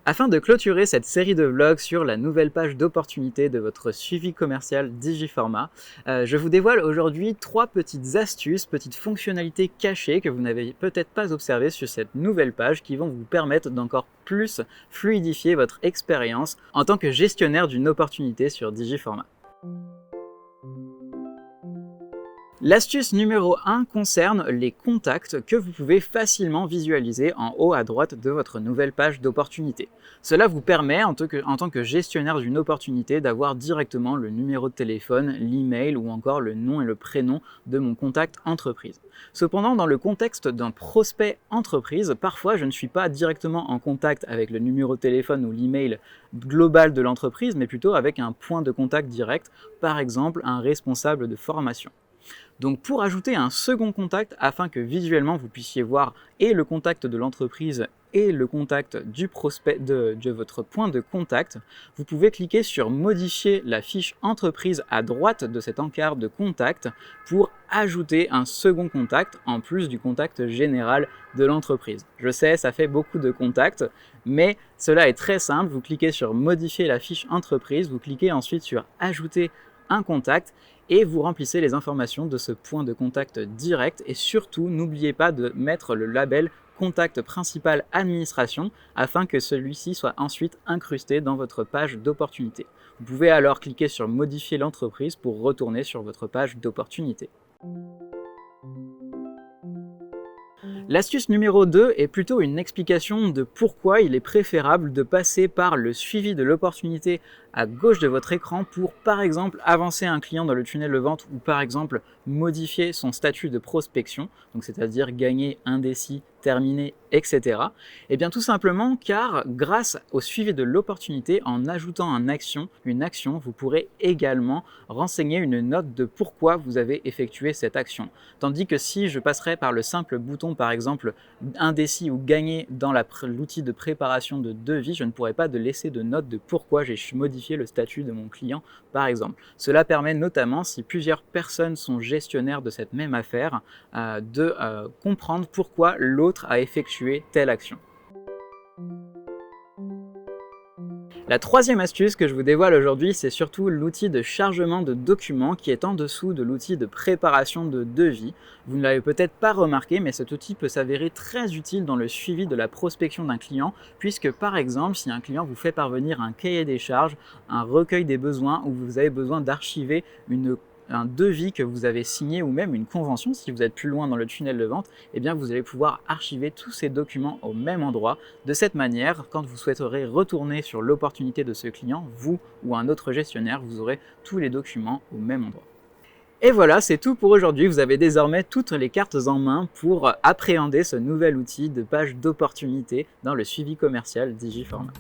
Afin de clôturer cette série de vlogs sur la nouvelle page d'opportunité de votre suivi commercial Digiformat, je vous dévoile aujourd'hui 3 petites astuces, petites fonctionnalités cachées que vous n'avez peut-être pas observées sur cette nouvelle page qui vont vous permettre d'encore plus fluidifier votre expérience en tant que gestionnaire d'une opportunité sur Digiformat. L'astuce numéro 1 concerne les contacts que vous pouvez facilement visualiser en haut à droite de votre nouvelle page d'opportunité. Cela vous permet, en tant que gestionnaire d'une opportunité, d'avoir directement le numéro de téléphone, l'email ou encore le nom et le prénom de mon contact entreprise. Cependant, dans le contexte d'un prospect entreprise, parfois je ne suis pas directement en contact avec le numéro de téléphone ou l'email global de l'entreprise, mais plutôt avec un point de contact direct, par exemple un responsable de formation. Donc pour ajouter un second contact afin que visuellement vous puissiez voir et le contact de l'entreprise et le contact du prospect de votre point de contact, vous pouvez cliquer sur modifier la fiche entreprise à droite de cet encart de contact pour ajouter un second contact en plus du contact général de l'entreprise. Je sais, ça fait beaucoup de contacts, mais cela est très simple. Vous cliquez sur modifier la fiche entreprise, vous cliquez ensuite sur ajouter un contact et vous remplissez les informations de ce point de contact direct et surtout n'oubliez pas de mettre le label contact principal administration afin que celui-ci soit ensuite incrusté dans votre page d'opportunité. Vous pouvez alors cliquer sur modifier l'entreprise pour retourner sur votre page d'opportunité. L'astuce numéro 2 est plutôt une explication de pourquoi il est préférable de passer par le suivi de l'opportunité à gauche de votre écran pour par exemple avancer un client dans le tunnel de vente ou par exemple modifier son statut de prospection, donc c'est-à-dire gagner, indécis, terminé, etc. Et bien tout simplement car grâce au suivi de l'opportunité, en ajoutant une action, vous pourrez également renseigner une note de pourquoi vous avez effectué cette action. Tandis que si je passerais par le simple bouton par exemple indécis ou gagner dans l'outil de préparation de devis, je ne pourrais pas laisser de note de pourquoi j'ai modifié le statut de mon client par exemple. Cela permet notamment, si plusieurs personnes sont gestionnaires de cette même affaire, de comprendre pourquoi l'autre a effectué telle action. La troisième astuce que je vous dévoile aujourd'hui, c'est surtout l'outil de chargement de documents qui est en dessous de l'outil de préparation de devis. Vous ne l'avez peut-être pas remarqué, mais cet outil peut s'avérer très utile dans le suivi de la prospection d'un client, puisque par exemple, si un client vous fait parvenir un cahier des charges, un recueil des besoins, ou vous avez besoin d'archiver un devis que vous avez signé ou même une convention, si vous êtes plus loin dans le tunnel de vente, eh bien vous allez pouvoir archiver tous ces documents au même endroit. De cette manière, quand vous souhaiterez retourner sur l'opportunité de ce client, vous ou un autre gestionnaire, vous aurez tous les documents au même endroit. Et voilà, c'est tout pour aujourd'hui. Vous avez désormais toutes les cartes en main pour appréhender ce nouvel outil de page d'opportunité dans le suivi commercial Digiformat.